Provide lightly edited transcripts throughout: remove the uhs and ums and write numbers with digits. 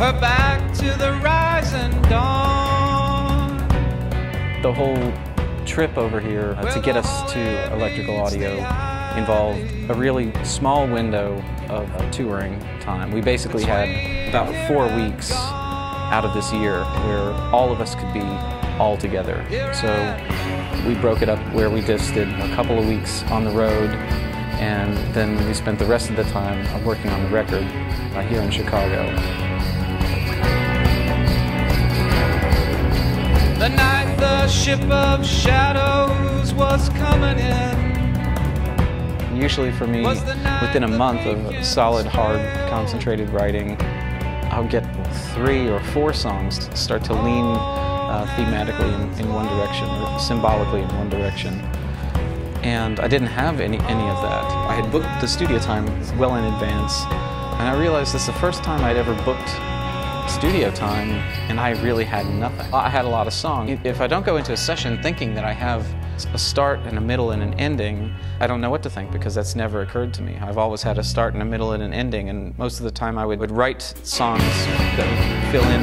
her back to the rising dawn. The whole trip over here to get us to electrical audio involved a really small window of touring time. We basically had about 4 weeks out of this year where all of us could be all together. So we broke it up where we just did a couple of weeks on the road, and then we spent the rest of the time working on the record here in Chicago. The night the ship of shadows was coming in. Usually for me, within a month of solid, hard, concentrated writing, I'll get 3 or 4 songs to start to lean thematically in one direction, or symbolically in one direction. And I didn't have any of that. I had booked the studio time well in advance, and I realized this is the first time I'd ever booked studio time, and I really had nothing. I had a lot of songs. If I don't go into a session thinking that I have a start and a middle and an ending, I don't know what to think, because that's never occurred to me. I've always had a start and a middle and an ending, and most of the time I would write songs that would fill in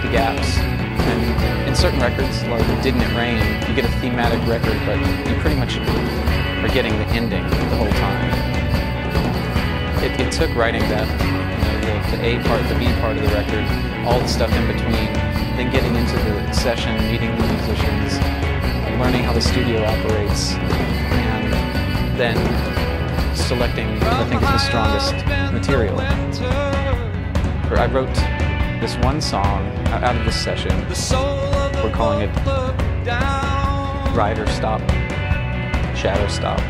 the gaps. And in certain records, like Didn't It Rain, you get a thematic record, but you pretty much are getting the ending the whole time. It took writing that, the A part, the B part of the record, all the stuff in between, then getting into the session, meeting the musicians, learning how the studio operates, and then selecting what I think is the strongest material. I wrote this one song out of this session. We're calling it Rider Stop, Shadow Stop,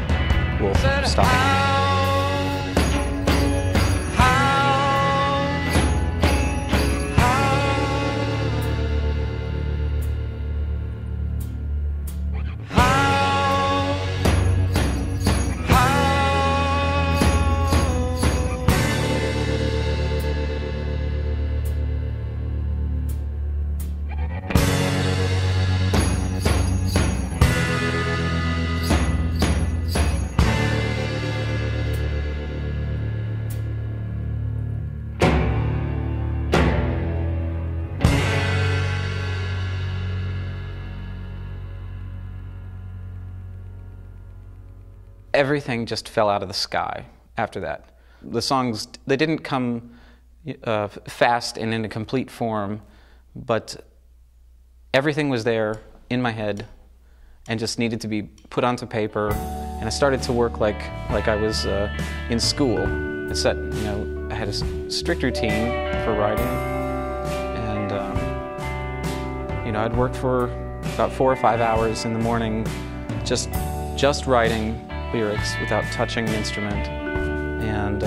Wolf Stopping. Everything just fell out of the sky after that. The songs, they didn't come fast and in a complete form, but everything was there in my head and just needed to be put onto paper. And I started to work like I was in school. I set, I had a strict routine for writing, and I'd work for about 4 or 5 hours in the morning, just writing lyrics without touching the instrument, and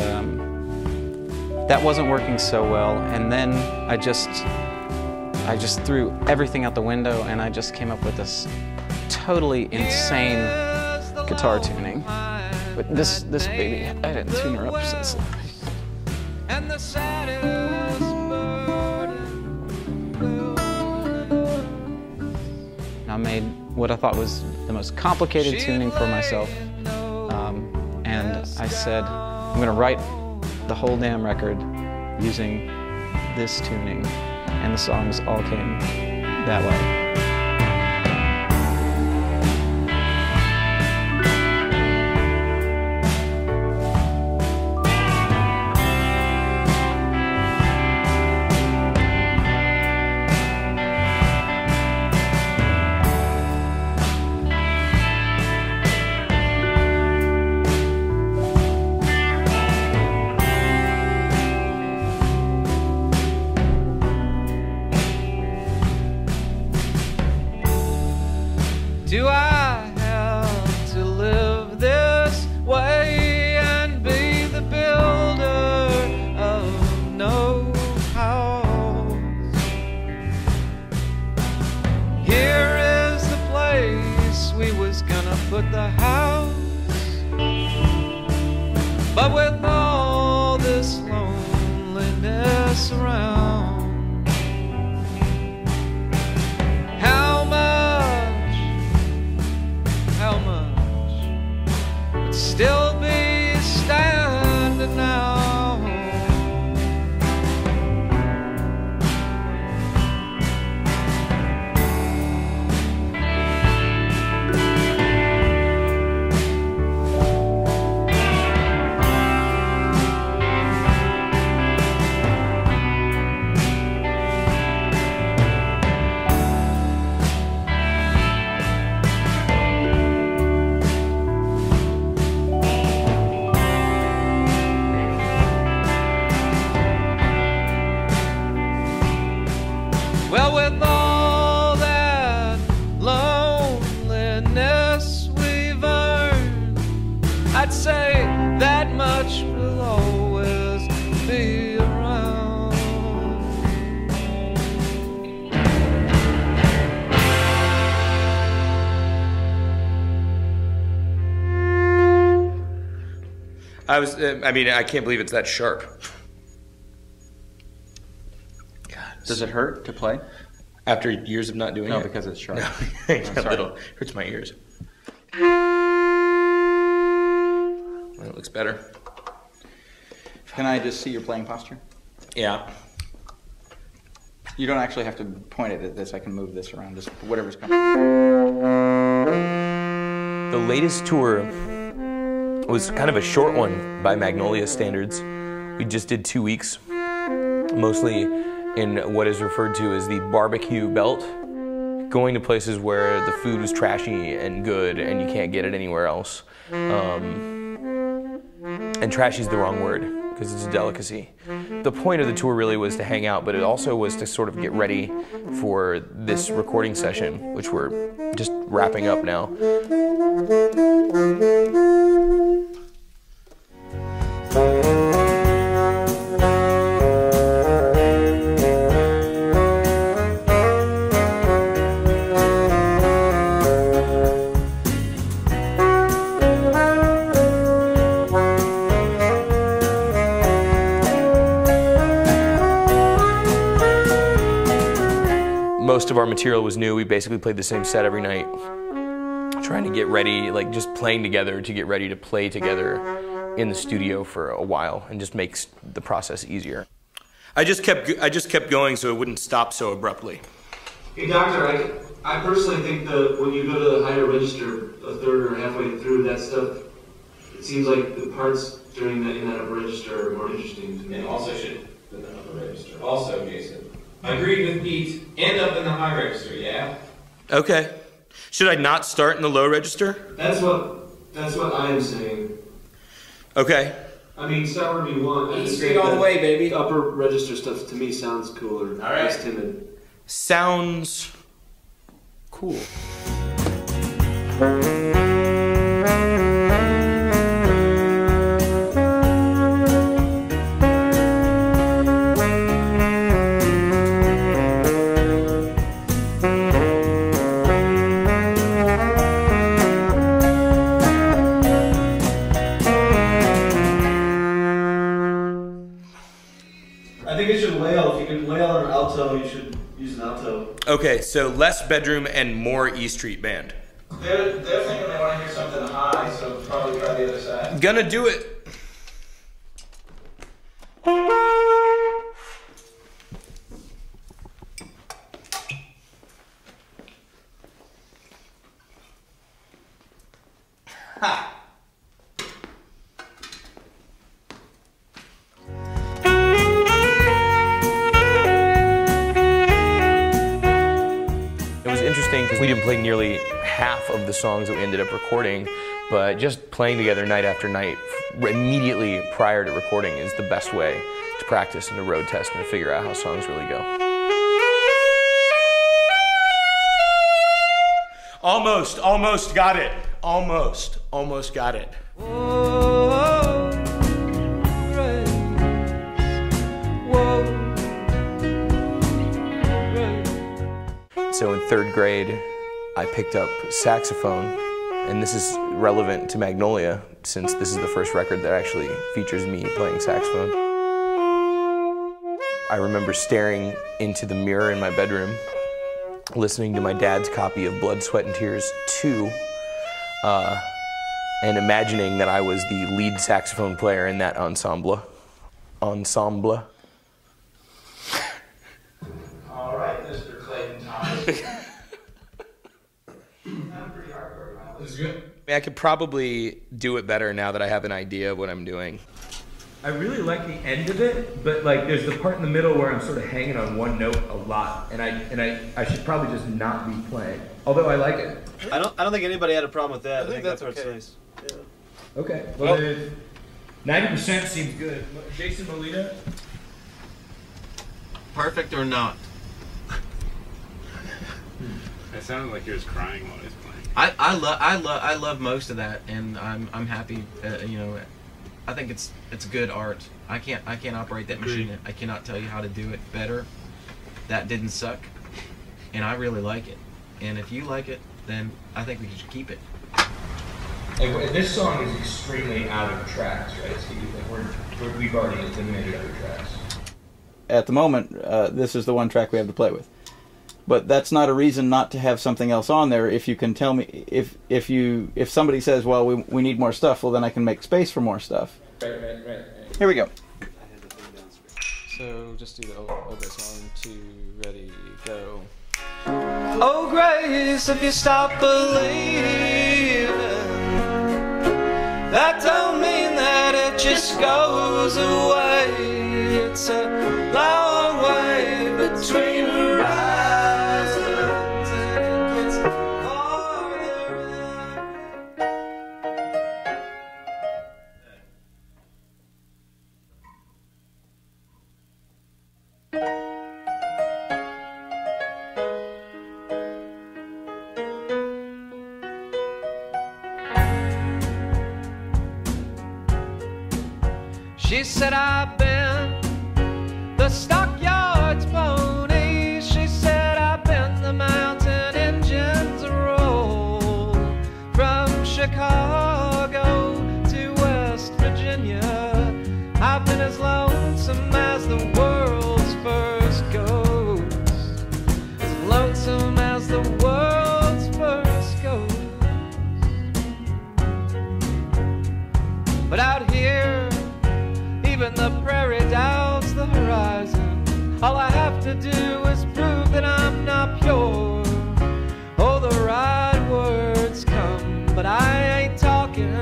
that wasn't working so well. And then I just threw everything out the window, and I just came up with this totally insane guitar tuning. But this baby, I didn't tune her up since then. I made what I thought was the most complicated tuning for myself. And I said, I'm going to write the whole damn record using this tuning, and the songs all came that way. Do I have to live this way and be the builder of no house? Here is the place we was gonna put the house, but with all this loneliness around, how much would still be standing now? I mean, I can't believe it's that sharp. God, does it hurt to play? After years of not doing it? No, because it's sharp. No, a little. Hurts my ears. Well, it looks better. Can I just see your playing posture? Yeah. You don't actually have to point it at this. I can move this around, just whatever's coming. The latest tour was kind of a short one by Magnolia standards. We just did 2 weeks, mostly in what is referred to as the barbecue belt, going to places where the food was trashy and good and you can't get it anywhere else. And trashy is the wrong word, because it's a delicacy. The point of the tour really was to hang out, but it also was to sort of get ready for this recording session, which we're just wrapping up now. Most of our material was new. We basically played the same set every night, trying to get ready, like just playing together to get ready to play together in the studio for a while, and just makes the process easier. I just kept going so it wouldn't stop so abruptly. Hey doctor, I personally think that when you go to the higher register, a third or halfway through that stuff, it seems like the parts during in that upper register are more interesting to me. And also should put the upper register. Also, Jason, I agreed with Pete. End up in the high register, yeah? Okay. Should I not start in the low register? That's what I am saying. Okay. I mean, start wherever you want. E Street all the way, baby. The upper register stuff to me sounds cooler. All right. Less timid. Sounds cool. I think it should wail. If you can wail on an alto, you should use an alto. Okay, so less bedroom and more E Street band. They're thinking they want to hear something high, so probably try the other side. Gonna do it. Ha! It was interesting because we didn't play nearly half of the songs that we ended up recording, but just playing together night after night immediately prior to recording is the best way to practice and to road test and to figure out how songs really go. Almost got it. Almost got it. So in 3rd grade, I picked up saxophone, and this is relevant to Magnolia since this is the first record that actually features me playing saxophone. I remember staring into the mirror in my bedroom, listening to my dad's copy of Blood, Sweat, and Tears 2, and imagining that I was the lead saxophone player in that ensemble. All right, Mr. Clayton Thomas. Pretty hardcore, right? This is good. I could probably do it better now that I have an idea of what I'm doing. I really like the end of it, but like there's the part in the middle where I'm sort of hanging on one note a lot, and I should probably just not be playing. Although I like it. I don't think anybody had a problem with that. I think that's okay. nice. Yeah. Okay. Well, 90% seems good. Jason Molina. Perfect or not? It sounded like he was crying while he was playing. I love most of that, and I'm happy. You know, I think it's good art. I can't operate that machine. I cannot tell you how to do it better. That didn't suck, and I really like it. And if you like it, then I think we should keep it. Like, this song is extremely out of tracks, right, Steve? Like we've already eliminated other tracks. At the moment, this is the one track we have to play with. But that's not a reason not to have something else on there. If you can tell me, if somebody says, well, we need more stuff, well, then I can make space for more stuff. Right. Here we go. So just do the old bass. 1, 2, ready, go. Oh, grace, if you stop believing, that don't mean that it just goes away. It's a long way between horizons, and it gets farther She said, I've been the stockyards pony. She said, I've been the mountain engines roll from Chicago to West Virginia. I've been as lonesome as the world's first ghost, as lonesome as the world's first ghost. But out here, even the prairie doubts the horizon. All I have to do is prove that I'm not pure. Oh, the right words come, but I ain't talking.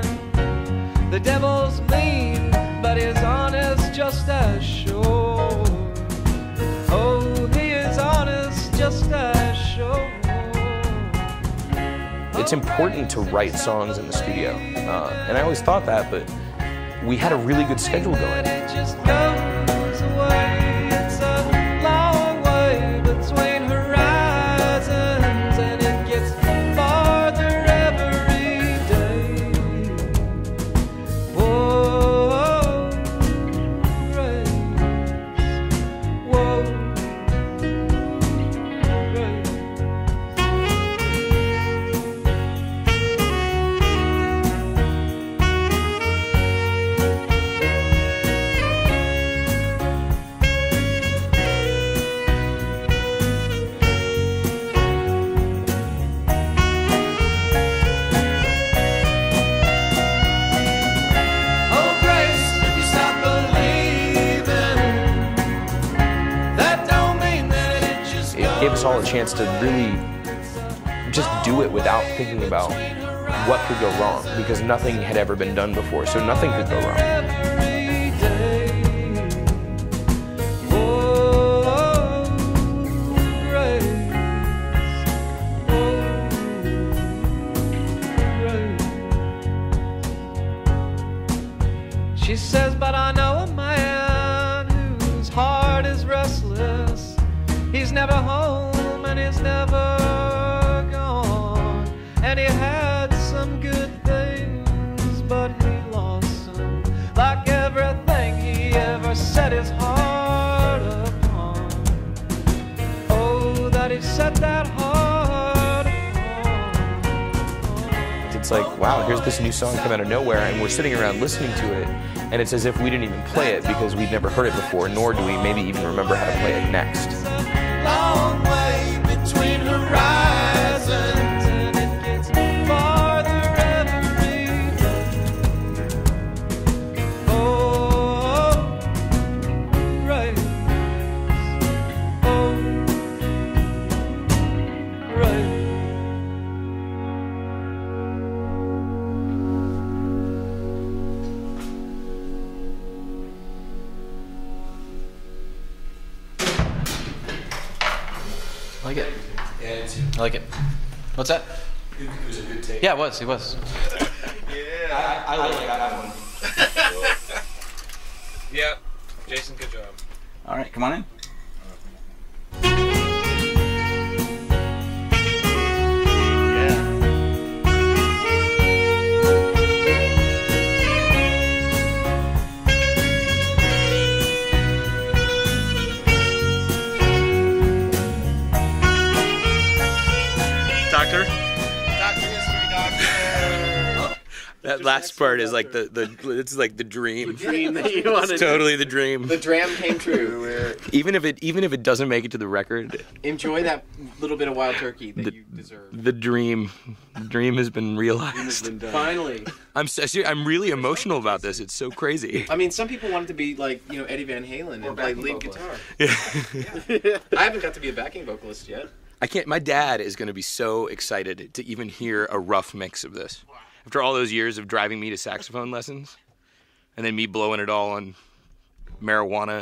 The devil's mean, but he's honest just as sure. Oh, he is honest just as sure. It's important to write songs in the studio, and I always thought that, but we had a really good schedule going. It just goes away. It's a long way between horizons, and it gets farther every day. Whoa, grace. Whoa, grace. Oh, grace, if you stop believing, that don't mean that it just It gave us all a chance to really just do it without thinking about what could go wrong, because nothing had ever been done before, so nothing could go wrong. every day. Oh, grace. Oh, grace. She says, but I know a man whose heart is restless. He's never home and he's never gone. And he had some good things, but he lost some. Like everything he ever set his heart upon. Oh, that he set that heart upon. It's like, wow, here's this new song come out of nowhere, and we're sitting around listening to it, and it's as if we didn't even play it because we'd never heard it before, nor do we maybe even remember how to play it next. Long way between horizons, and it gets farther every day. Oh, grace. Oh, grace. I like it. Yeah, I like it. What's that? it was a good take. Yeah, it was. It was. I like that one. Yeah, Jason, good job. All right, come on in. Doctor? Dr. History, Doctor. That last part is like it's like the dream. The dream that you wanted. It's totally the dream. The dram came true. Even if it doesn't make it to the record, enjoy that little bit of wild turkey that you deserve. The dream has been realized. Finally. I'm really emotional about this. It's so crazy. I mean, some people want it to be like, you know, Eddie Van Halen and play lead guitar. Yeah. I haven't got to be a backing vocalist yet. I can't. My dad is going to be so excited to even hear a rough mix of this. After all those years of driving me to saxophone lessons, and then me blowing it all on marijuana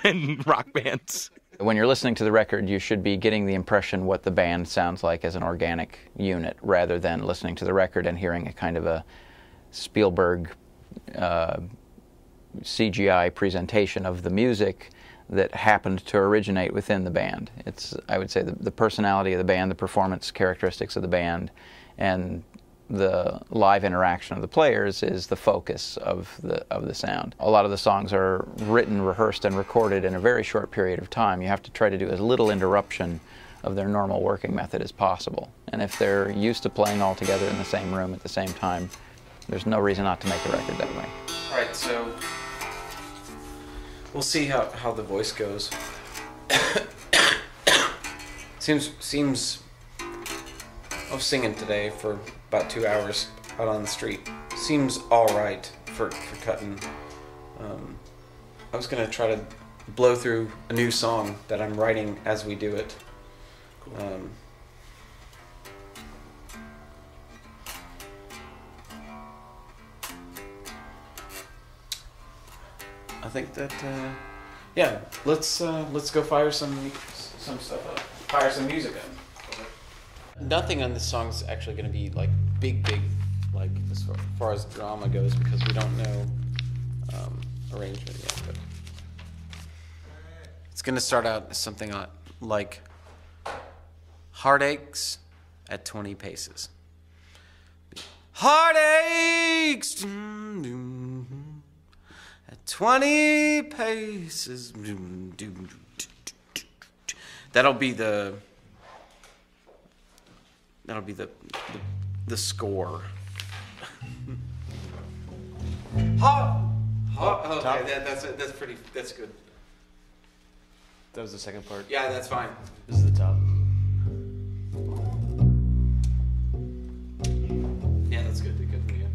and rock bands. When you're listening to the record, you should be getting the impression what the band sounds like as an organic unit, rather than listening to the record and hearing a kind of a Spielberg CGI presentation of the music that happened to originate within the band. It's, I would say, the personality of the band, the performance characteristics of the band, and the live interaction of the players is the focus of the sound. A lot of the songs are written, rehearsed, and recorded in a very short period of time. You have to try to do as little interruption of their normal working method as possible. And if they're used to playing all together in the same room at the same time, there's no reason not to make a record that way. All right, so we'll see how the voice goes. seems I was singing today for about 2 hours out on the street. Seems all right for cutting. I was gonna try to blow through a new song that I'm writing as we do it. Cool. I think that yeah, let's go fire some stuff up. Fire some music up. Nothing on this song is actually going to be like big, like as far as drama goes, because we don't know arrangement yet. But it's going to start out as something like heartaches at 20 paces. Heartaches at 20 paces. That'll be the score. Okay, that's good. That was the second part. Yeah, that's fine. This is the top. Yeah, that's good. Good for you.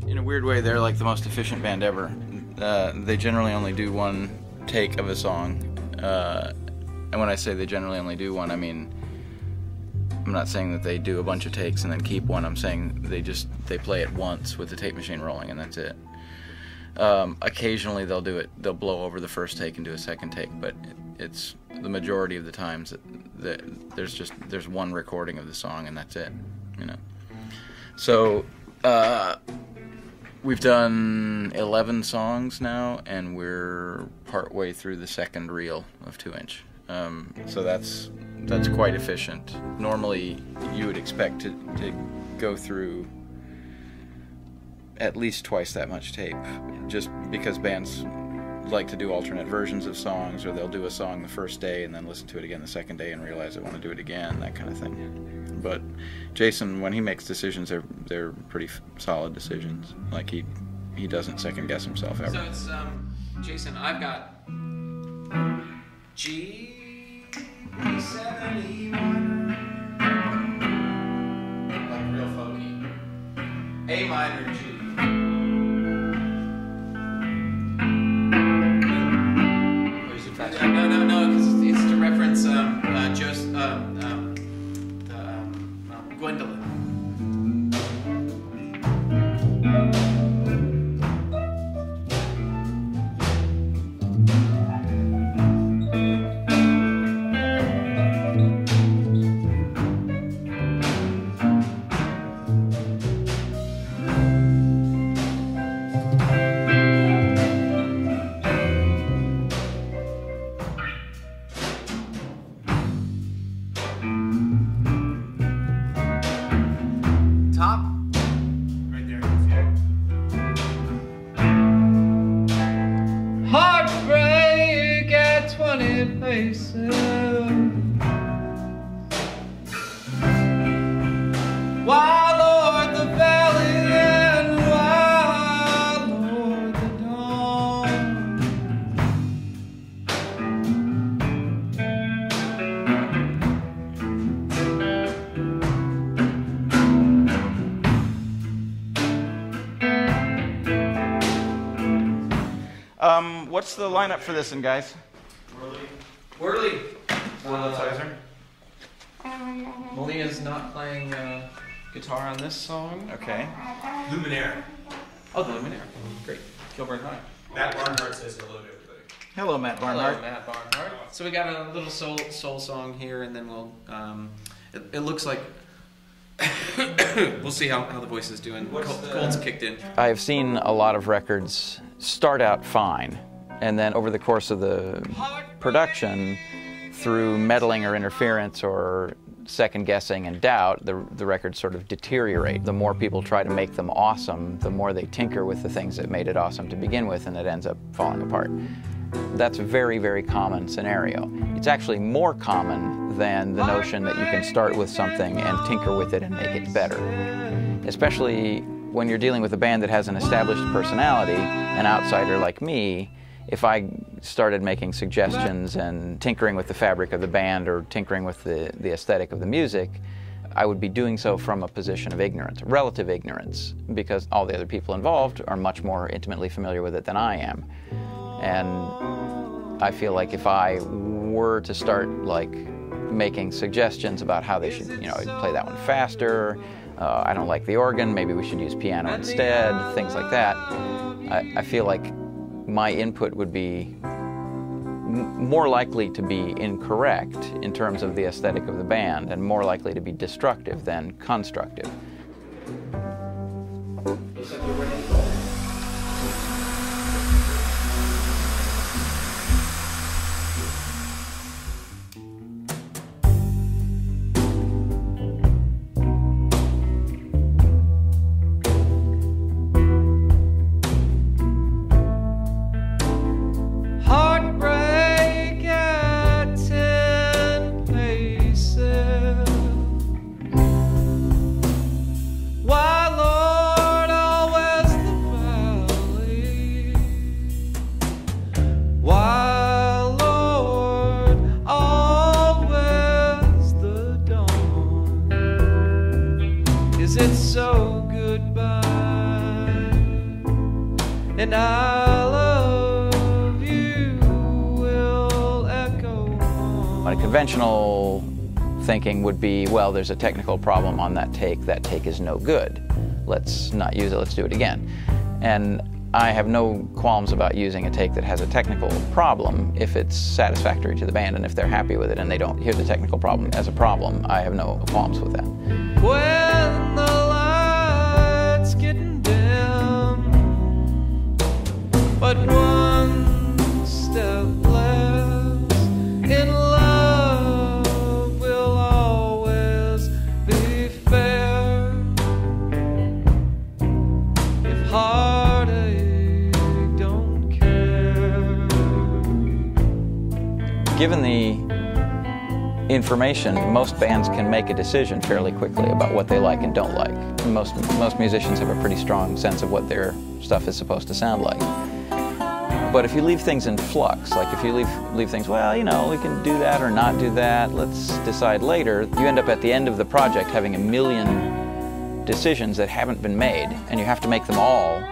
In a weird way, they're like the most efficient band ever. They generally only do one take of a song. And when I say they generally only do one, I mean, I'm not saying that they do a bunch of takes and then keep one. I'm saying they play it once with the tape machine rolling and that's it. Occasionally they'll blow over the first take and do a second take, but it's the majority of the times that there's one recording of the song and that's it, you know. So we've done 11 songs now, and we're partway through the second reel of 2-inch. So that's quite efficient. Normally, you would expect to go through at least twice that much tape, just because bands like to do alternate versions of songs, or they'll do a song the first day and then listen to it again the second day and realize they want to do it again, that kind of thing. But Jason, when he makes decisions, they're pretty solid decisions. Like he doesn't second guess himself ever. So it's Jason, I've got G, E7, E minor, like real folky, A minor, G. No, because it's to reference Gwendolyn. While What's the lineup for this one, guys? Whirly. Synthesizer. Molina's not playing guitar on this song. Okay. Luminaire. Oh, the Luminaire. Great. Kilburn High. Matt Barnhart says hello to everybody. Hello, Matt Barnhart. Hello, Matt Barnhart. So we got a little soul song here, and then we'll. It looks like. We'll see how the voice is doing. Cold's kicked in. I've seen a lot of records start out fine, and then over the course of the production, through meddling or interference or second guessing and doubt, the records sort of deteriorate. The more people try to make them awesome, the more they tinker with the things that made it awesome to begin with, and it ends up falling apart. That's a very, very common scenario. It's actually more common than the notion that you can start with something and tinker with it and make it better. Especially when you're dealing with a band that has an established personality, an outsider like me, if I started making suggestions and tinkering with the fabric of the band or tinkering with the aesthetic of the music, I would be doing so from a position of ignorance, relative ignorance, because all the other people involved are much more intimately familiar with it than I am. And I feel like if I were to start like making suggestions about how they should, play that one faster, I don't like the organ, maybe we should use piano instead, things like that, I feel like my input would be more likely to be incorrect in terms of the aesthetic of the band and more likely to be destructive than constructive. And I love you will echo on. A conventional thinking would be, well, there's a technical problem on that take is no good. Let's not use it, let's do it again. And I have no qualms about using a take that has a technical problem if it's satisfactory to the band and if they're happy with it and they don't hear the technical problem as a problem. I have no qualms with that. When the lights getting dim, but one step less in love will always be fair. If heartache don't care. Given the information, most bands can make a decision fairly quickly about what they like and don't like. And most musicians have a pretty strong sense of what their stuff is supposed to sound like. But if you leave things in flux, like if you leave things, well, we can do that or not do that, let's decide later, you end up at the end of the project having a million decisions that haven't been made, and you have to make them all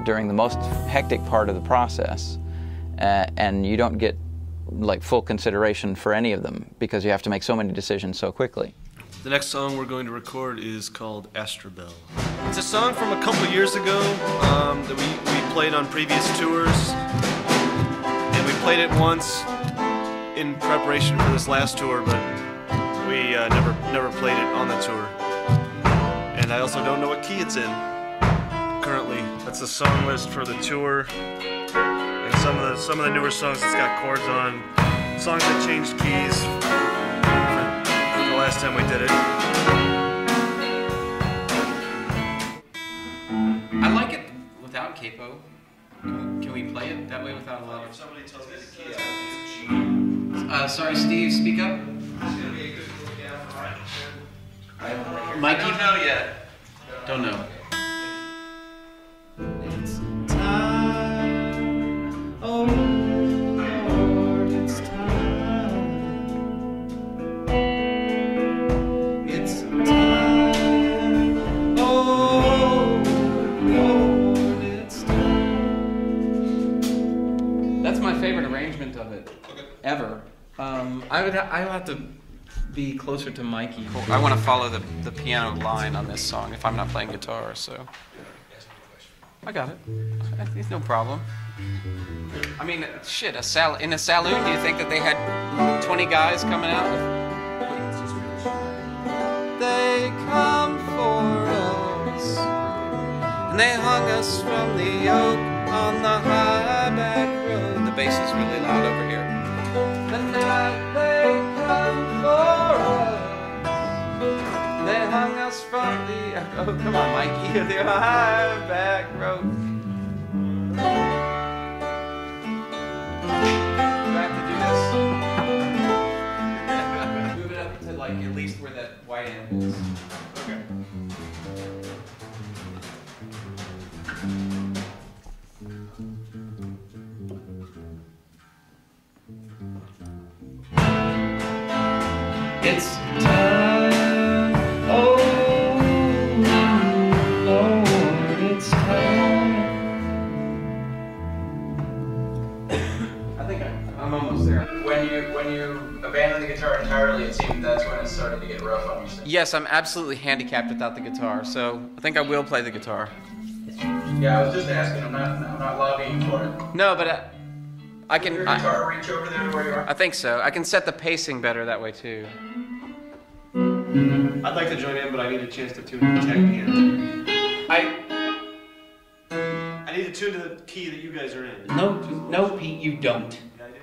during the most hectic part of the process, and you don't get like full consideration for any of them because you have to make so many decisions so quickly. The next song we're going to record is called Astrobel. It's a song from a couple years ago that we played on previous tours, and we played it once in preparation for this last tour, but we never played it on the tour. And I also don't know what key it's in currently. That's the song list for the tour, and some of the newer songs it's got chords on, songs that changed keys for the last time we did it. I like it without capo. Can we play it that way without a lot of... If somebody tells me the key, sorry, Steve, speak up. Mikey? I don't know yet. Don't know. It's time, oh Lord, it's time. It's time, oh Lord, it's time. favorite arrangement of it ever. I would have to be closer to Mikey. Cool. I want to follow the piano line on this song if I'm not playing guitar, so I got it. It's no problem. I mean, shit, in a saloon, do you think that they had 20 guys coming out? They come for us, and they hung us from the oak on the high back road. The bass is really loud over here. The night they come for us, they hung us from the, oh come on Mikey, the high back road. Do I have to do this? Move it up to like at least where that white end is. Okay. It's time, oh Lord, it's time. I think I'm almost there. When you abandon the guitar entirely, it seemed that's when it started to get rough on you. Yes, I'm absolutely handicapped without the guitar, so I think I will play the guitar. Yeah, I was just asking. I'm not lobbying for it. No, but I can. Your guitar reach over there to where you are? I think so. I can set the pacing better that way too. I'd like to join in, but I need a chance to tune the tech piano. I need to tune to the key that you guys are in. No, Pete, you don't.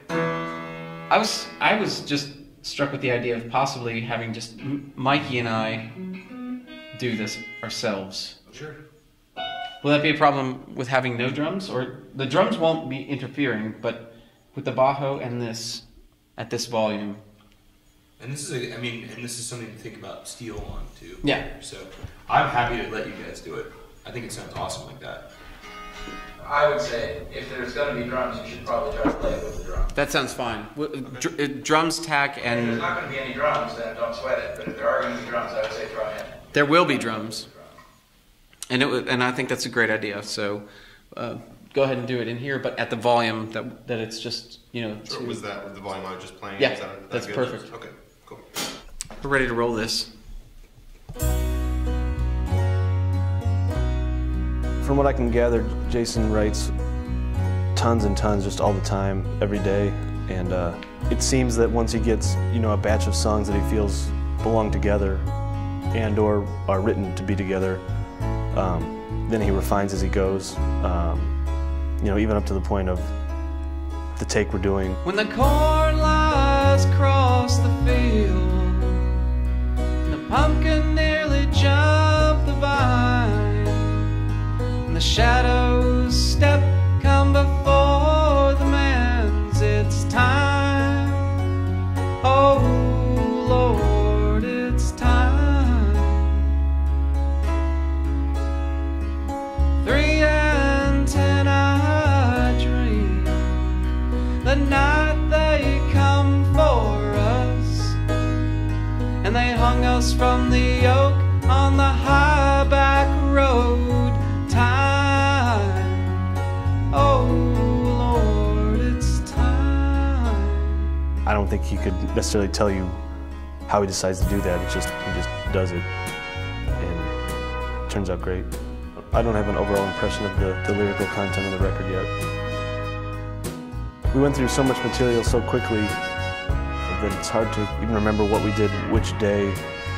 I was just struck with the idea of possibly having just Mikey and I do this ourselves. Sure. Will that be a problem with having no drums? Or the drums won't be interfering, but with the bajo and this at this volume. And this is this is something to think about steel on too. Yeah. So I'm happy to let you guys do it. I think it sounds awesome like that. I would say if there's going to be drums, you should probably try to play it with the drums. That sounds fine. Okay. Drums, tack, and... If there's not going to be any drums, then don't sweat it. But if there are going to be drums, I would say try it. There will be drums. And I think that's a great idea. So go ahead and do it in here, but at the volume that it's just, Sure. Was that the volume I was just playing? Yeah, that's perfect. Okay, cool. We're ready to roll this. From what I can gather, Jason writes tons and tons just all the time, every day. And it seems that once he gets, a batch of songs that he feels belong together and or are written to be together, then he refines as he goes, even up to the point of the take we're doing. When the corn lies across the field, and the pumpkin nearly jumped the vine, and the shadows step come before the man's, it's time, oh Lord, it's time. 3 and 10 I dream, the night they come for us, and they hung us from the oak on the high back road. Time, oh Lord, it's time. I don't think he could necessarily tell you how he decides to do that. He just does it, and it turns out great. I don't have an overall impression of the lyrical content of the record yet. We went through so much material so quickly that it's hard to even remember what we did which day.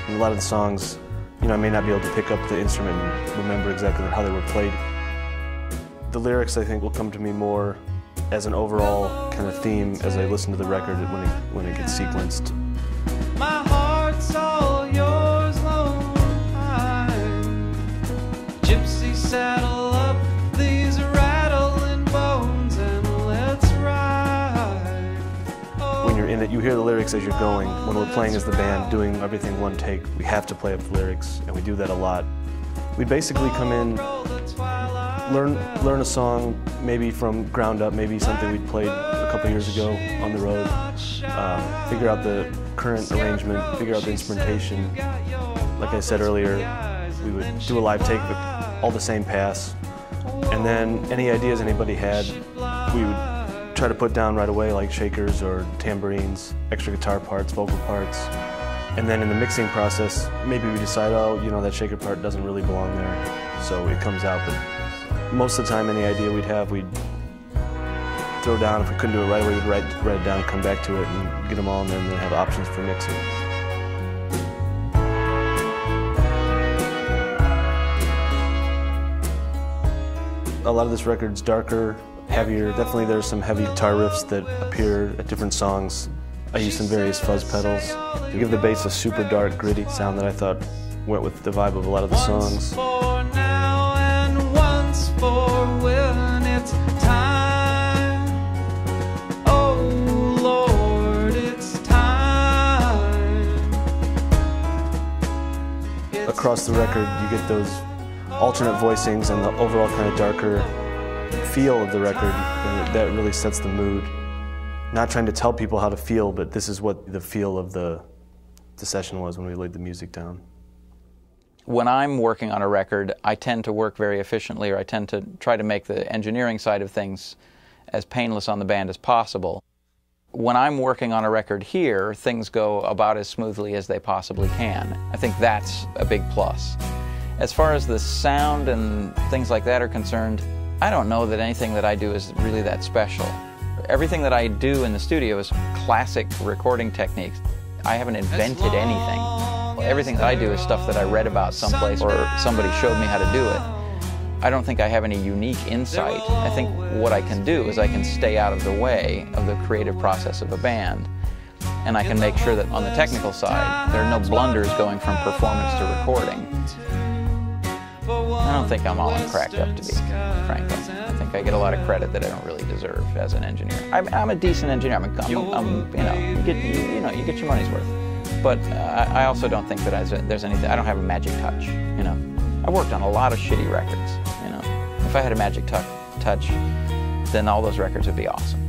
And a lot of the songs, I may not be able to pick up the instrument and remember exactly how they were played. The lyrics, I think, will come to me more as an overall kind of theme as I listen to the record when it gets sequenced. My heart's all yours, Lone Pine. Gypsy, saddle up these rattling bones and let's ride. When you're in it, you hear the lyrics as you're going. When we're playing as the band, doing everything one take, we have to play up the lyrics, and we do that a lot. We basically come in, learn a song, maybe from ground up, maybe something we'd played a couple years ago on the road, figure out the current arrangement, figure out the instrumentation. Like I said earlier, we would do a live take, but all the same pass. And then any ideas anybody had, we would try to put down right away, like shakers or tambourines, extra guitar parts, vocal parts. And then in the mixing process, maybe we decide, oh, you know, that shaker part doesn't really belong there, so it comes out. But most of the time, any idea we'd have, we'd throw down. If we couldn't do it right away, we'd write it down, come back to it, and get them all in there, and then have options for mixing. A lot of this record's darker, heavier. Definitely there's some heavy guitar riffs that appear at different songs. I used some various fuzz pedals to give the bass a super dark, gritty sound that I thought went with the vibe of a lot of the songs. For now and once for when it's time. Oh Lord, it's time. Across the record, you get those alternate voicings and the overall kind of darker feel of the record that really sets the mood. Not trying to tell people how to feel, but this is what the feel of the session was when we laid the music down. When I'm working on a record, I tend to work very efficiently, or I tend to try to make the engineering side of things as painless on the band as possible. When I'm working on a record here, things go about as smoothly as they possibly can. I think that's a big plus. As far as the sound and things like that are concerned, I don't know that anything that I do is really that special. Everything that I do in the studio is classic recording techniques. I haven't invented anything. Everything that I do is stuff that I read about someplace or somebody showed me how to do it. I don't think I have any unique insight. I think what I can do is I can stay out of the way of the creative process of a band, and I can make sure that on the technical side there are no blunders going from performance to recording. I don't think I'm all I'm cracked up to be, frankly. I think I get a lot of credit that I don't really deserve as an engineer. I'm a decent engineer. You get your money's worth. But I also don't think that there's anything. I don't have a magic touch. You know, I worked on a lot of shitty records. You know, if I had a magic touch, then all those records would be awesome.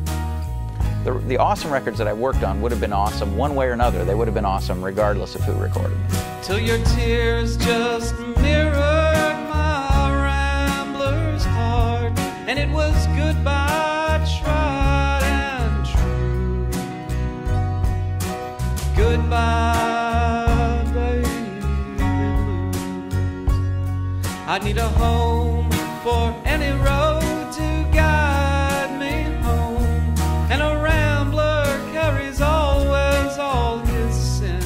The awesome records that I worked on would have been awesome one way or another. They would have been awesome regardless of who recorded them. Till your tears just mirrored my rambler's heart, and it was goodbye tried and true. Goodbye, baby blues. I need a home for any road to guide me home, and a rambler carries always all his sin.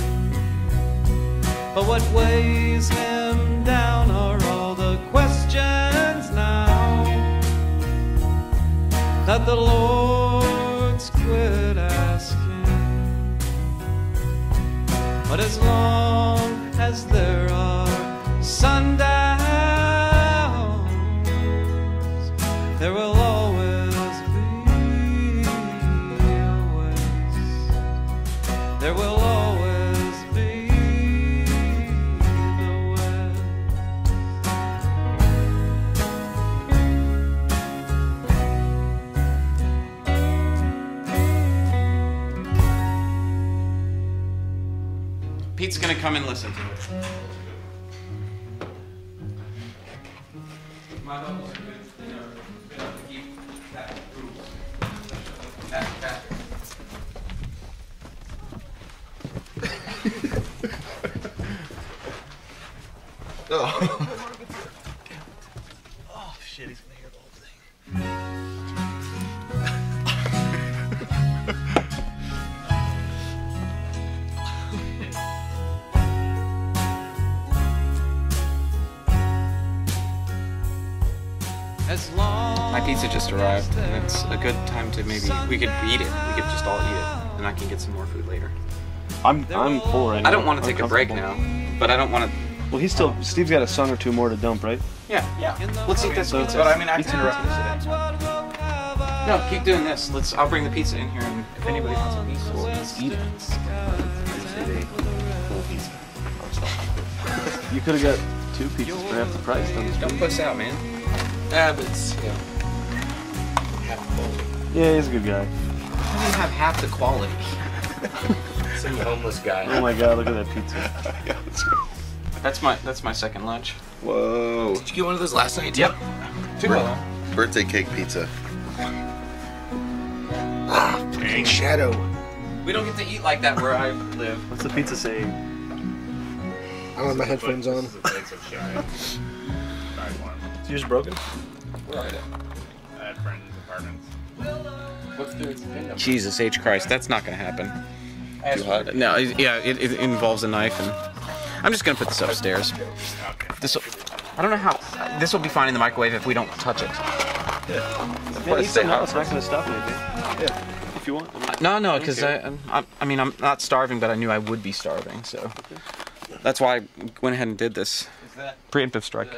But what weighs him down are all the questions now that the Lord's quit asking. But as long as there are sundowns, there will always be a west. There will always be the west. Pete's gonna come and listen to it. My levels are good, you know, good enough to keep that groove. That. Oh shit, he's gonna hear the whole thing. My pizza just arrived, and it's a good time to we could eat it. We could just all eat it, and I can get some more food later. I'm full right now. I don't want to take a break now, but I don't want to. Well, Steve's got a song or two more to dump, right? Yeah. Let's eat this pizza. But I mean, I can interrupt you today. No, keep doing this. I'll bring the pizza in here, and if anybody wants a pizza, we'll eat it. You could have got 2 pizzas for half the price. Don't puss out, man. Yeah, but it's half the quality. Yeah, he's a good guy. How do you have half the quality? Some homeless guy. Oh my god, look at that pizza. That's my second lunch. Whoa. Did you get one of those last night? Yep. Birthday cake pizza. Dang. Shadow. We don't get to eat like that where I live. What's the pizza saying? I don't have my headphones on. Is yours broken? Where are they? At friend's apartments. What's their pin number? Jesus H. Christ, that's not going to happen. Too hot? No, yeah, it involves a knife, and I'm just going to put this upstairs. I don't know how. This will be fine in the microwave if we don't touch it. Yeah, eat some now. It's not going to stop anything. Yeah, if you want. No, because I mean, I'm not starving, but I knew I would be starving, so that's why I went ahead and did this. Is that preemptive strike?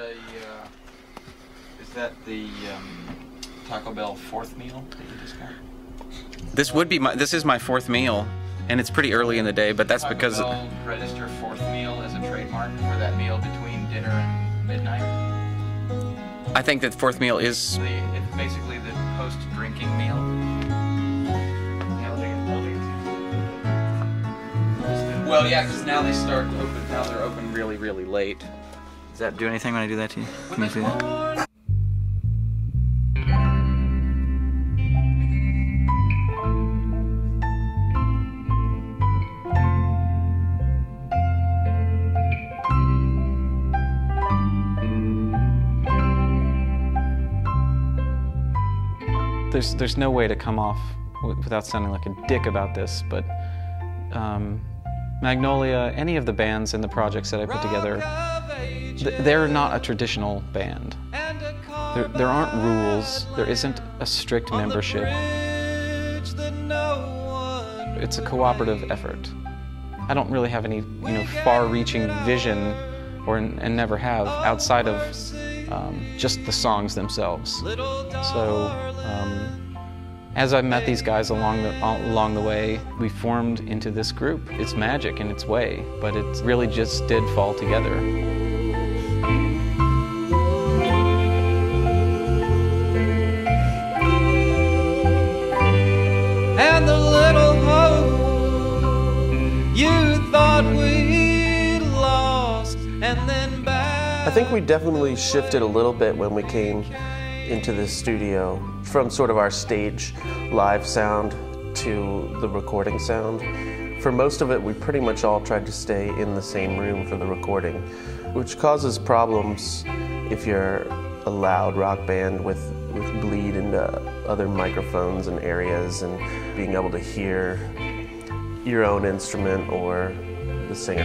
Is that the Taco Bell fourth meal that you just got? This is my fourth meal, and it's pretty early in the day, but that's because Taco Bell register fourth meal as a trademark for that meal between dinner and midnight. I think that fourth meal is It's basically the post-drinking meal. Well, yeah, because now they start open. Now they're open really, really late. Does that do anything when I do that to you? Can you see that? There's no way to come off without sounding like a dick about this, but Magnolia, any of the bands and the projects that I put together, they're not a traditional band. There aren't rules. There isn't a strict membership. It's a cooperative effort. I don't really have any, far-reaching vision, and never have, outside of just the songs themselves. So, as I've met these guys along the way, we formed into this group. It's magic in its way, but it really just did fall together. And the little hope you thought we'd lost, and then back. I think we definitely shifted a little bit when we came into the studio, from sort of our stage live sound to the recording sound. For most of it, we pretty much all tried to stay in the same room for the recording, which causes problems if you're a loud rock band with bleed into other microphones and areas, and being able to hear your own instrument or the singer.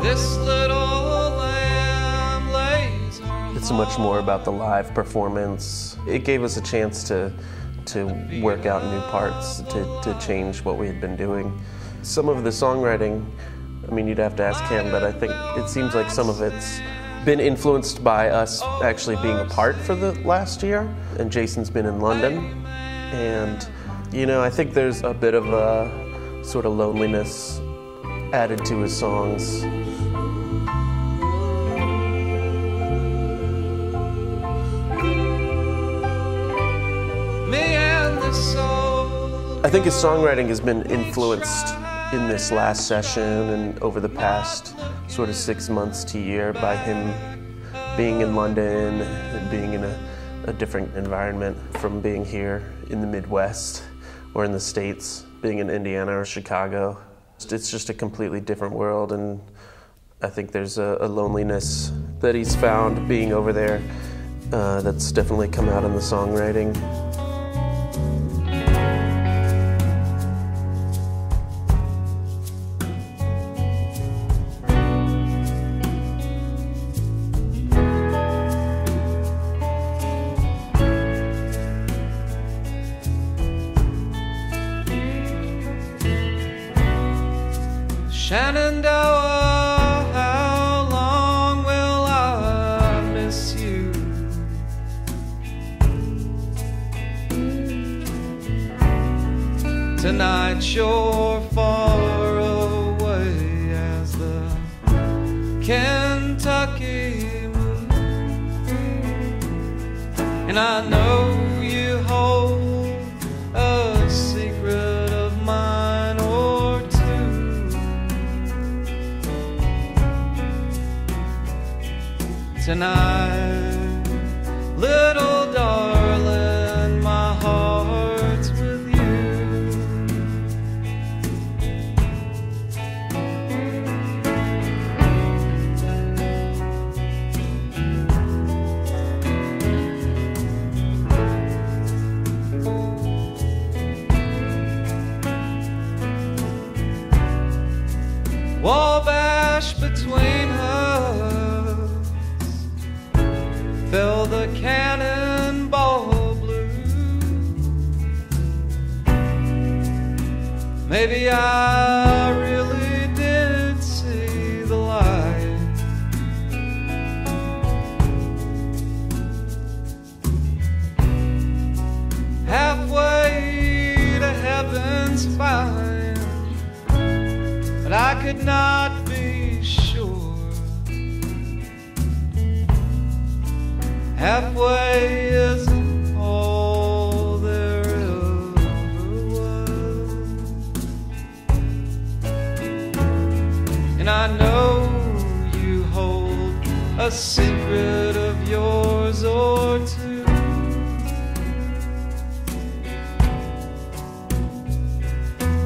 This little lamb lays her. It's much more about the live performance. It gave us a chance to work out new parts, to change what we had been doing. Some of the songwriting, I mean, you'd have to ask him, but I think it seems like some of it's been influenced by us actually being apart for the last year. And Jason's been in London. And, I think there's a bit of a sort of loneliness added to his songs. I think his songwriting has been influenced in this last session and over the past sort of 6 months to a year by him being in London and being in a different environment from being here in the Midwest or in the States, being in Indiana or Chicago. It's just a completely different world, and I think there's a loneliness that he's found being over there that's definitely come out in the songwriting. Shenandoah, how long will I miss you? Tonight you're far away as the Kentucky moon, and I know you hold a secret of mine or two. Tonight, little darling, Well, the cannonball blues, maybe I really did see the light. Halfway to heaven's fine, but I could not be sure. Halfway isn't all there ever was. And I know you hold a secret of yours or two.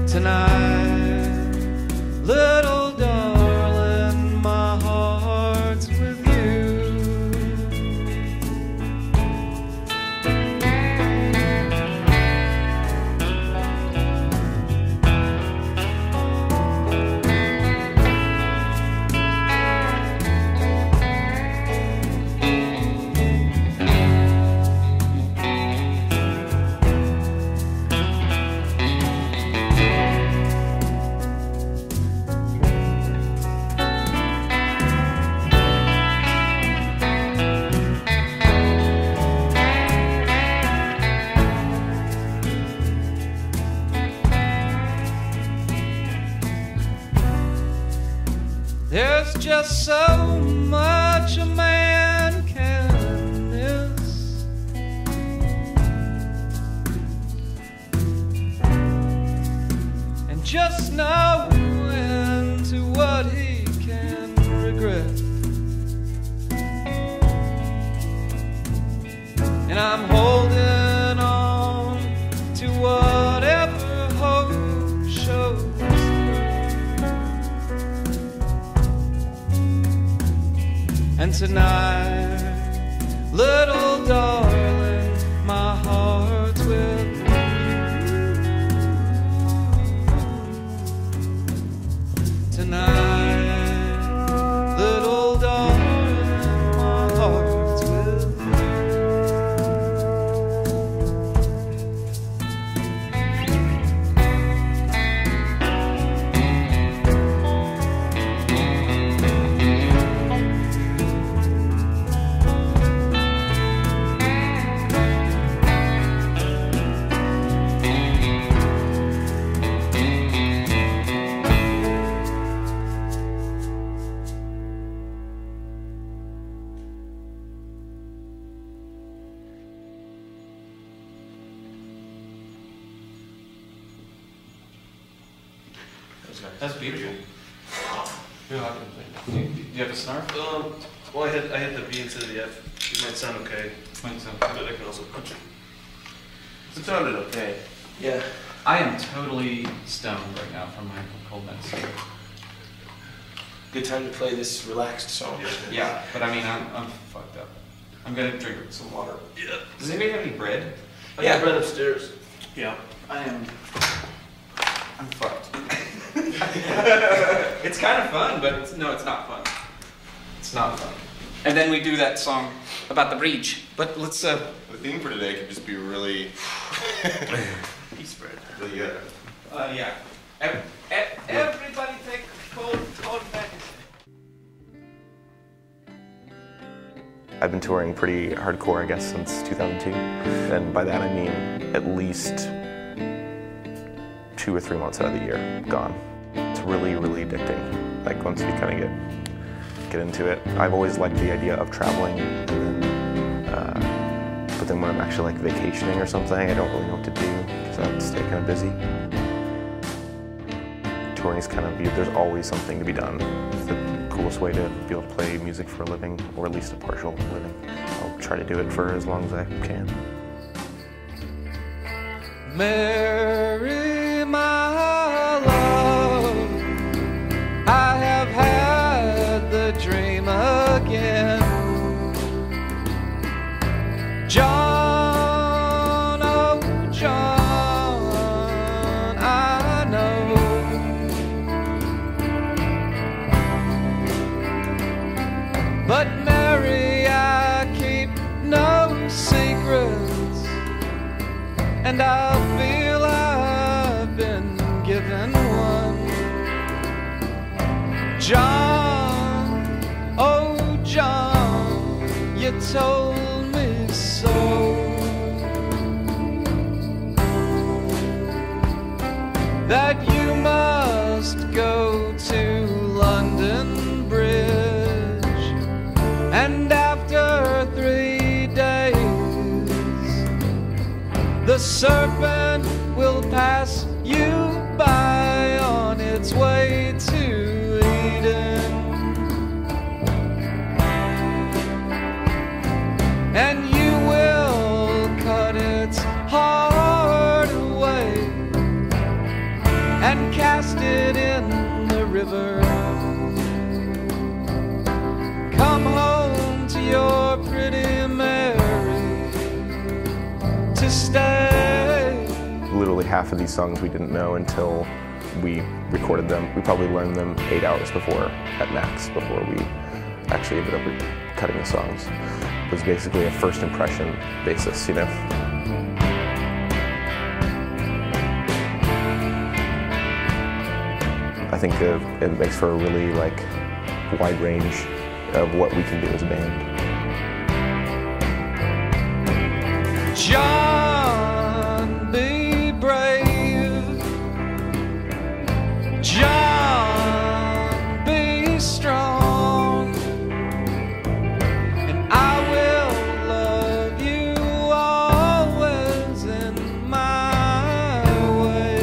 Tonight, little darling, my heart's with you. There's just so much a man can miss, and just knowing to what he can regret. And I'm holding on to whatever hope shows. And tonight, little darling, my heart's with you. Tonight, little darling, my heart's with That's beautiful. Yeah, do you have a snarf? Well, I had the B instead of the F. It might sound okay. Might sound but I can also punch it. It sounded okay. Yeah. I am totally stoned right now from my cold medicine. Good time to play this relaxed song. Yeah, but I mean, I'm fucked up. I'm gonna drink some water. Yeah. Does anybody have any bread? I got bread upstairs. Yeah. I'm fucked. It's kind of fun, but it's not fun. It's not fun. And then we do that song about the breach. But let's The theme for today could just be really peace bread. Really good. Yeah. Everybody take cold medicine. I've been touring pretty hardcore, I guess, since 2002. And by that I mean at least 2 or 3 months out of the year gone. It's really, really addicting. Like once you kind of get into it. I've always liked the idea of traveling, and then, but then when I'm actually like vacationing or something, I don't really know what to do because I have to stay kind of busy. Touring is kind of, there's always something to be done. It's the coolest way to be able to play music for a living, or at least a partial living. I'll try to do it for as long as I can. Mary, my love, I have had the dream again. John, oh John, I know. But Mary, I keep and I feel I've been given one. John, oh John, you told me so. That you must go to London Bridge, and after 3 days the serpent will pass you by on its way to Eden, and you will cut its heart away and cast it in the river. Come home to your pretty Mary to stay. Literally half of these songs we didn't know until we recorded them. We probably learned them 8 hours before, at max, before we actually ended up cutting the songs. It was basically a first impression basis, you know? I think it makes for a really wide range of what we can do as a band. John, be brave. John, be strong. And I will love you always in my way.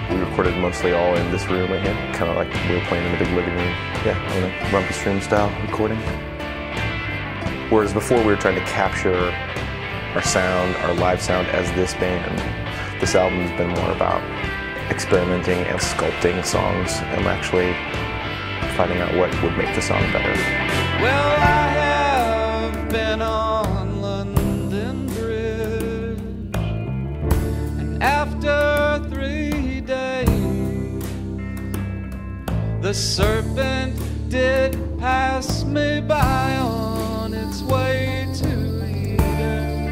Recorded mostly all in this room right here, kind of like we were playing in the big living room. Yeah, in a rumpus room style recording. Whereas before we were trying to capture our sound, our live sound as this band, this album's been more about experimenting and sculpting songs and actually finding out what would make the song better. Well, I have been on London Bridge, and after 3 days the serpent did pass me by on its way to Eden,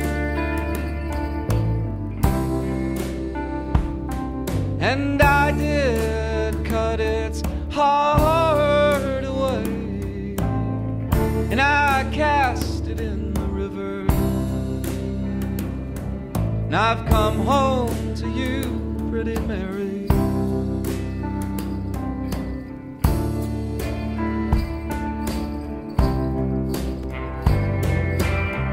and I did cut its heart away, and I cast it in the river, and I've come home to you, pretty Mary.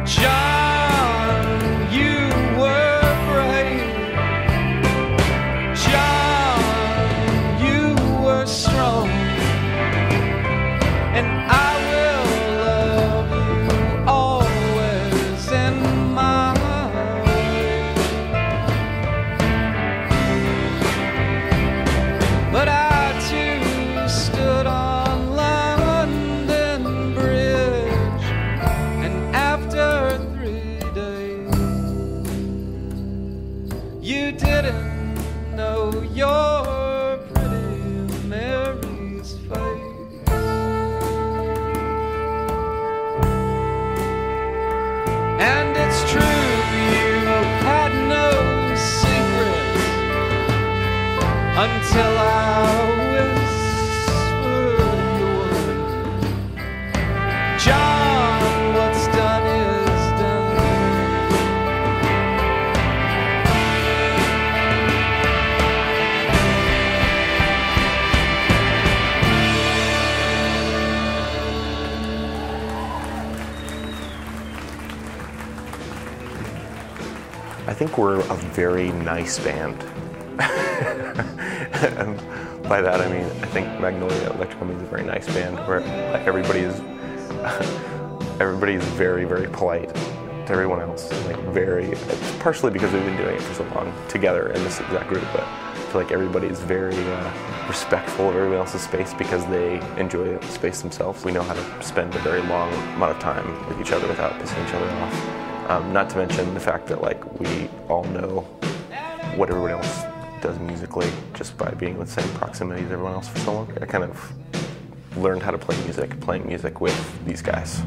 John, you were brave. John, you were strong, and I will love you always in my way. But I too stood on London Bridge, and after 3 days you didn't know your pretty Mary's face. And it's true, you had no secrets until I whispered the word. John, what's done is done. I think we're a very nice band. And by that I mean, I think Magnolia Electric Company is a very nice band where everybody is very, very polite to everyone else. It's partially because we've been doing it for so long together in this exact group, but I feel like everybody is very respectful of everyone else's space because they enjoy the space themselves. We know how to spend a very long amount of time with each other without pissing each other off. Not to mention the fact that like we all know what everyone else does musically just by being in the same proximity as everyone else for so long. I kind of learned how to play music playing music with these guys.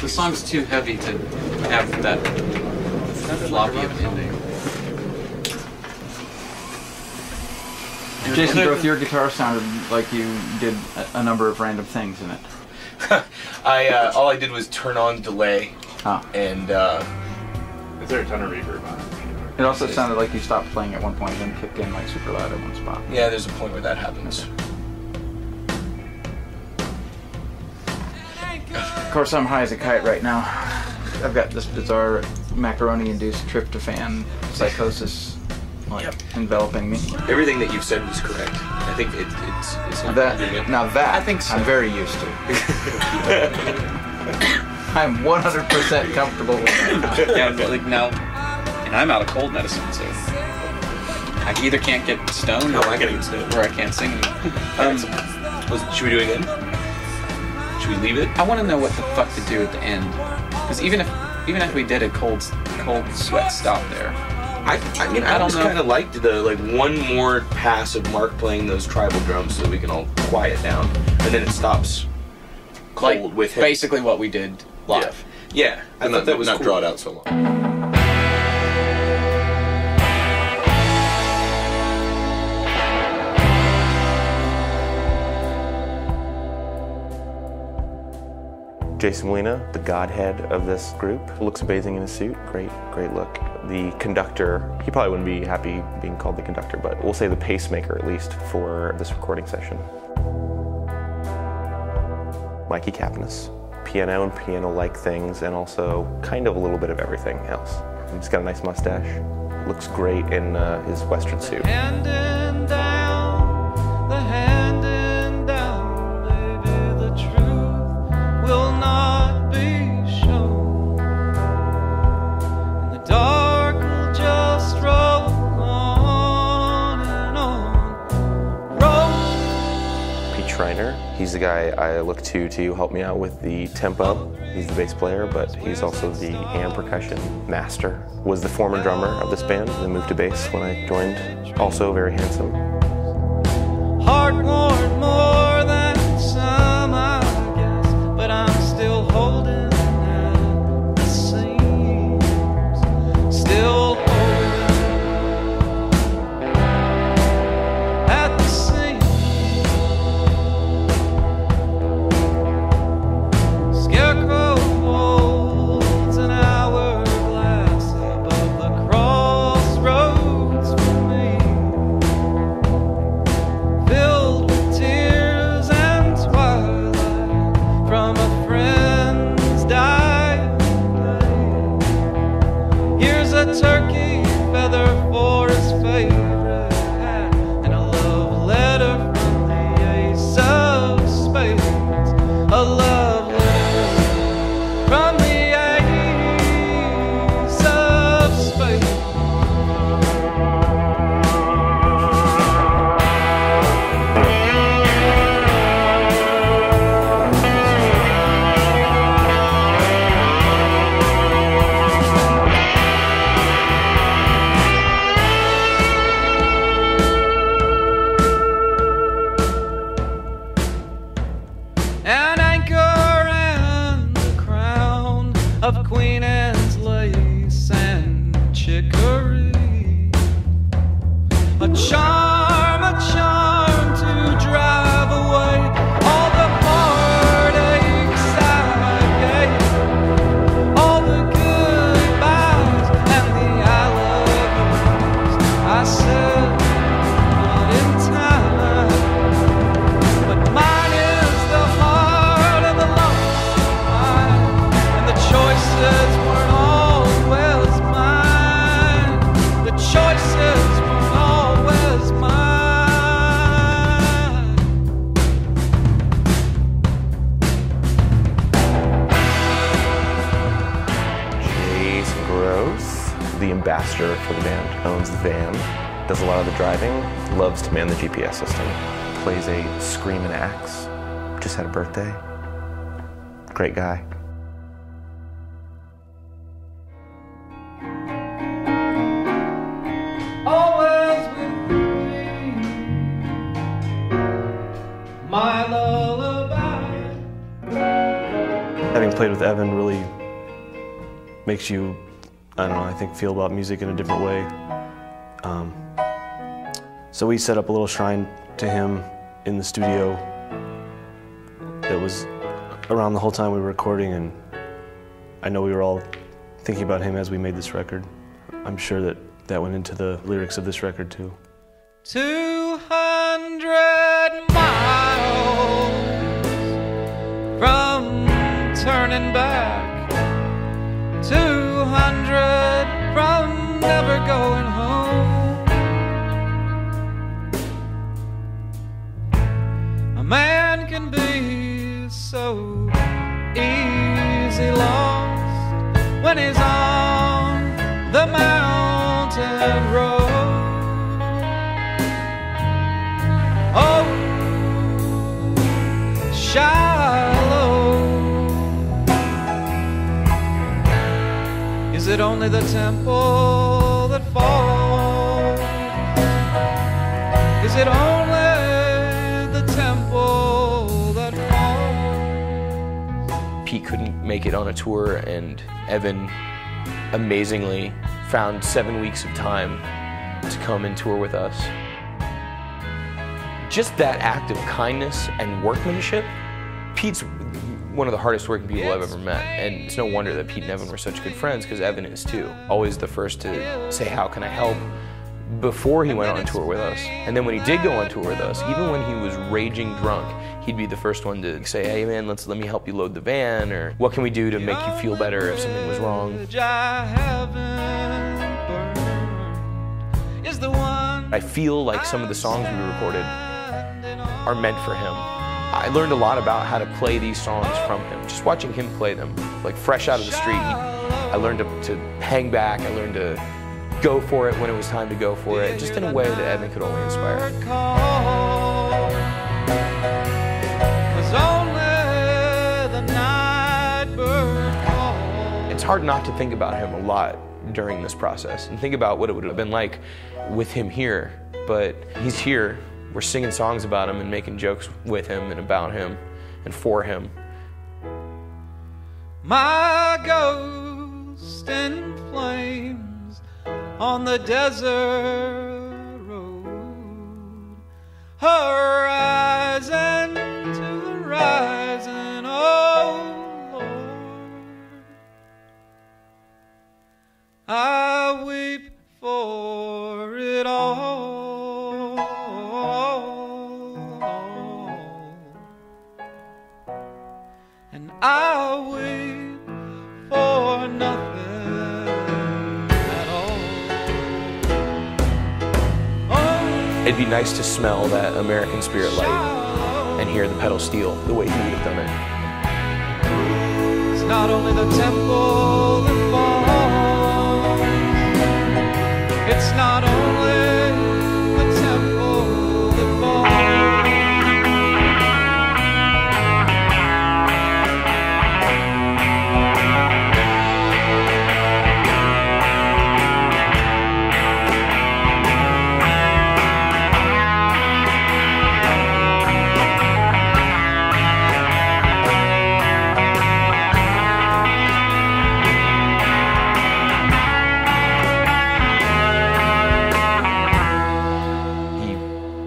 The song's too heavy to have that floppy of ending. Jason, both your guitar sounded like you did a number of random things in it. All I did was turn on delay, and is there a ton of reverb on it? It also sounded like you stopped playing at one point and then kicked in like super loud at one spot. Yeah, there's a point where that happens. Of course, I'm high as a kite right now. I've got this bizarre macaroni-induced tryptophan psychosis enveloping me. Everything that you've said was correct. I think it's that I think so. I'm very used to. I'm 100% comfortable with that. Yeah, like now, and I'm out of cold medicine, so I either can't get stoned or I can't sing anymore. Should we do it again? Should we leave it? I want to know what the fuck to do at the end, because even if we did a cold sweat stop there, I mean I just kind of liked the one more pass of Mark playing those tribal drums so that we can all quiet down, and then it stops cold with him. Basically what we did live. Yeah. I thought that was not cool. draw it out so long. Jason Molina, the godhead of this group, looks amazing in a suit. Great look. The conductor, he probably wouldn't be happy being called the conductor, but we'll say the pacemaker at least for this recording session. Mikey Kapnis, piano and piano-like things, and also kind of a little bit of everything else. He's got a nice mustache. Looks great in his Western suit. Handing down, the handing down, baby, the truth will not be shown. And the dark will just roll on and on. Ben Schreiner, he's the guy I look to help me out with the tempo. He's the bass player, but he's also the hand percussion master. Was the former drummer of this band, then moved to bass when I joined. Also very handsome. Heart-worn more than some, I guess, but I'm still holding at the seams. Still holding at the seams. Scarecrow holds an hourglass above the crossroads for me. Filled with tears owns the van, does a lot of the driving, loves to man the GPS system, plays a screaming axe, just had a birthday. Great guy. Always with me, my lullaby. Having played with Evan really makes you, I don't know, I think feel about music in a different way. So we set up a little shrine to him in the studio that was around the whole time we were recording, and I know we were all thinking about him as we made this record. I'm sure that that went into the lyrics of this record too. 200 miles from turning back, 200 from never going home. A man can be so easy lost when he's on the mountain road. Oh, Shiloh, is it only the temple that falls? Is it only the temple that falls? Pete couldn't make it on a tour, and Evan amazingly found 7 weeks of time to come and tour with us. Just that act of kindness and workmanship. Pete's one of the hardest working people I've ever met, and it's no wonder that Pete and Evan were such good friends, because Evan is too. Always the first to say, how can I help, before he went on tour with us. And then when he did go on tour with us, even when he was raging drunk, he'd be the first one to say, hey man, let me help you load the van, or what can we do to make you feel better if something was wrong. I feel like some of the songs we recorded are meant for him. I learned a lot about how to play these songs from him, just watching him play them, like fresh out of the street. I learned to hang back, I learned to go for it when it was time to go for it, just in a way that Evan could only inspire. It's hard not to think about him a lot during this process and think about what it would have been like with him here, but he's here. We're singing songs about him and making jokes with him and about him and for him. My ghost in flames on the desert road, horizon to horizon, oh Lord, I weep for it all. And I weep for nothing at all. Oh, it'd be nice to smell that American Spirit light and hear the pedal steel the way he would have done it. It's not only the temple that falls, it's not only the temple that falls.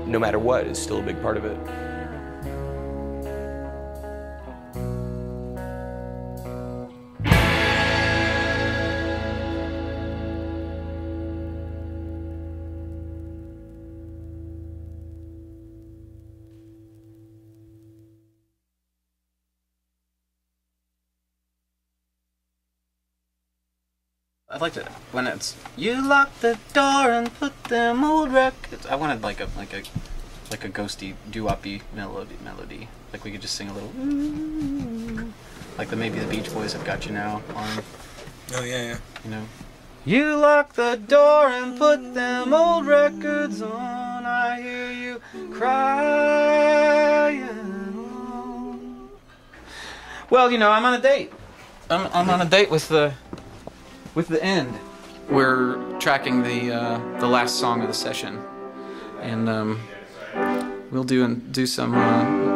No matter what, is still a big part of it. I liked it when it's you lock the door and put them old records. I wanted like a ghosty doo-woppy melody. Like we could just sing a little like maybe the Beach Boys Have Got You Now on. Oh yeah, yeah. You know, You lock the door and put them old records on. I hear you crying. Well, you know, I'm on a date. I'm on a date with the end. We're tracking the last song of the session, and we'll do some.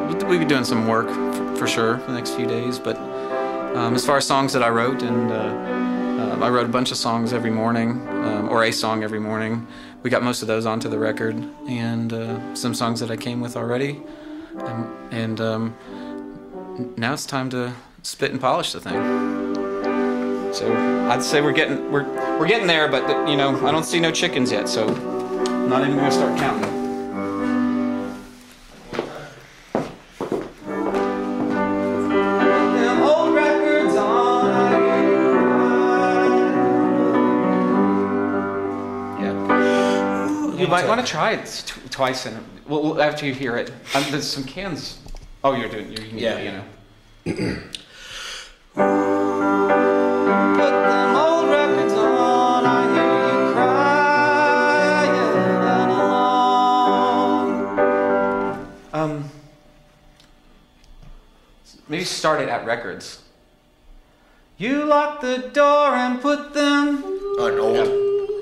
We'll be doing some work for sure for the next few days. But as far as songs that I wrote, and I wrote a bunch of songs every morning, or a song every morning. We got most of those onto the record, and some songs that I came with already, and now it's time to spit and polish the thing. So I'd say we're getting there, but you know, I don't see no chickens yet, so I'm not even gonna start counting. Them old records on. Yeah. You might want to try it twice in. Well, after you hear it, there's some cans. Oh, you're doing. Yeah. You know. Put them old records on, I hear you crying along. Maybe start it at records. You lock the door and put them... An old?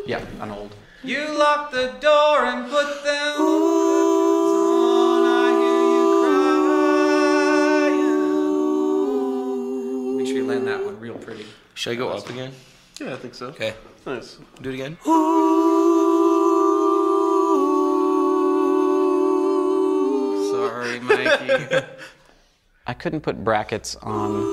Yeah, an old. You lock the door and put them records on, I hear you crying. Make sure you land that one real pretty. Should I go up again? Yeah, I think so. Okay. Nice. Do it again. Sorry, Mikey. I couldn't put brackets on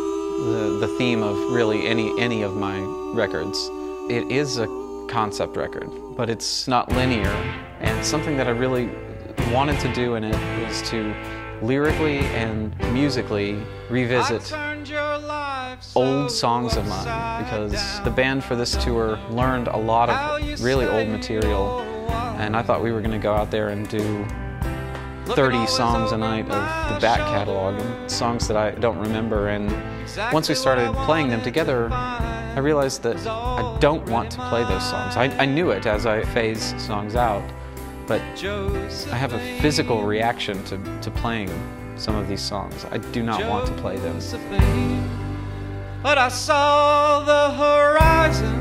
the theme of really any of my records. It is a concept record, but it's not linear. And something that I really wanted to do in it was to lyrically and musically revisit old songs of mine, because the band for this tour learned a lot of really old material, and I thought we were going to go out there and do 30 songs a night of the back catalog, and songs that I don't remember. And once we started playing them together, I realized that I don't want to play those songs. I knew it as I phase songs out, but I have a physical reaction to playing some of these songs. I do not want to play them. But I saw the horizon,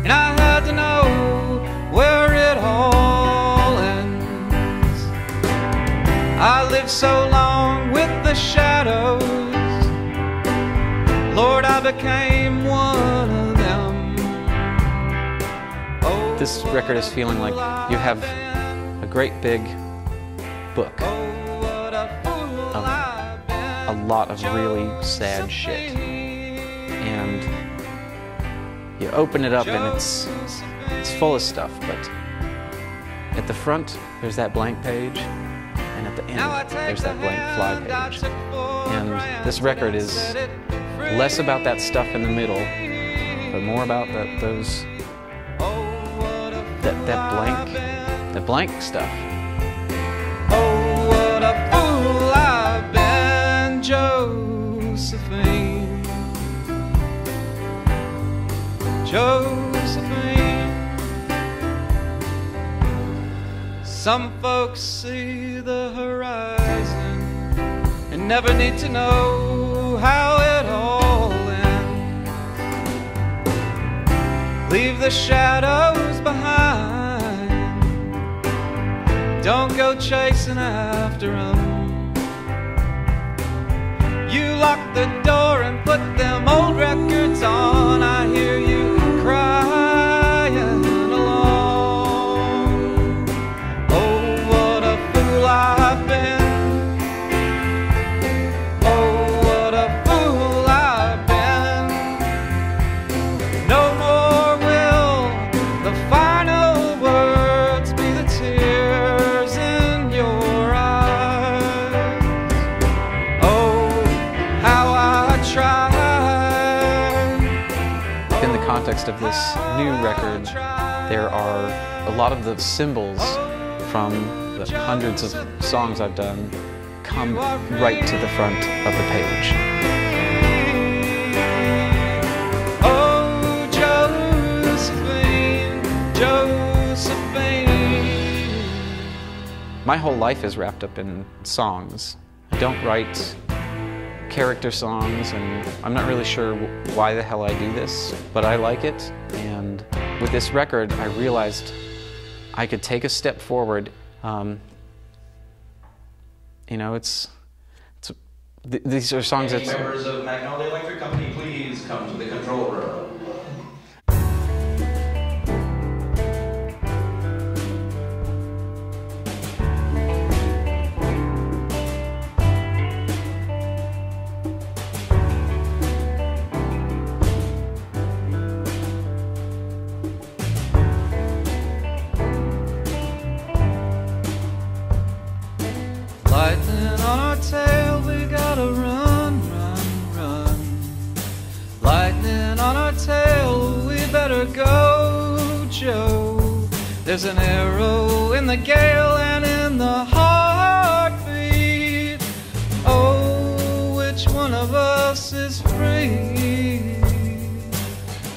and I had to know where it all ends. I lived so long with the shadows, Lord, I became one of them. Oh, this record is feeling like you have a great big book of a lot of really sad shit, and you open it up and it's full of stuff, but at the front there's that blank page, and at the end there's that blank fly page. And this record is less about that stuff in the middle, but more about that blank stuff. oh, what a fool I've been, Josephine. Josephine. Some folks see the horizon and never need to know how it all ends. Leave the shadows behind. Don't go chasing after them. You lock the door and put them old records on. I hear you crying along. Oh, what a fool I've been. Oh, what a fool I've been. No more will the final words be the tears in your eyes. Oh, how I tried. In the context of this new record, there are a lot of the symbols from the hundreds of songs I've done come right to the front of the page. Oh, Josephine. My whole life is wrapped up in songs. I don't write character songs, and I'm not really sure why the hell I do this, but I like it. And with this record, I realized I could take a step forward. You know, these are songs that... Members of Magnolia Electric Company, please come to the control room. Lightning on our tail, we gotta run, run, run. Lightning on our tail, we better go, Joe. There's an arrow in the gale and in the heartbeat. Oh, which one of us is free?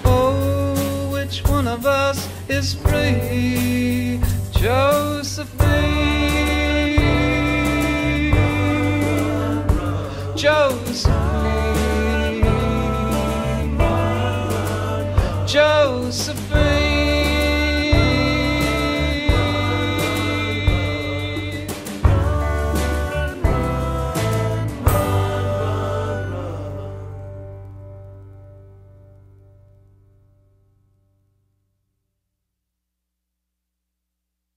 Oh, which one of us is free? Joe.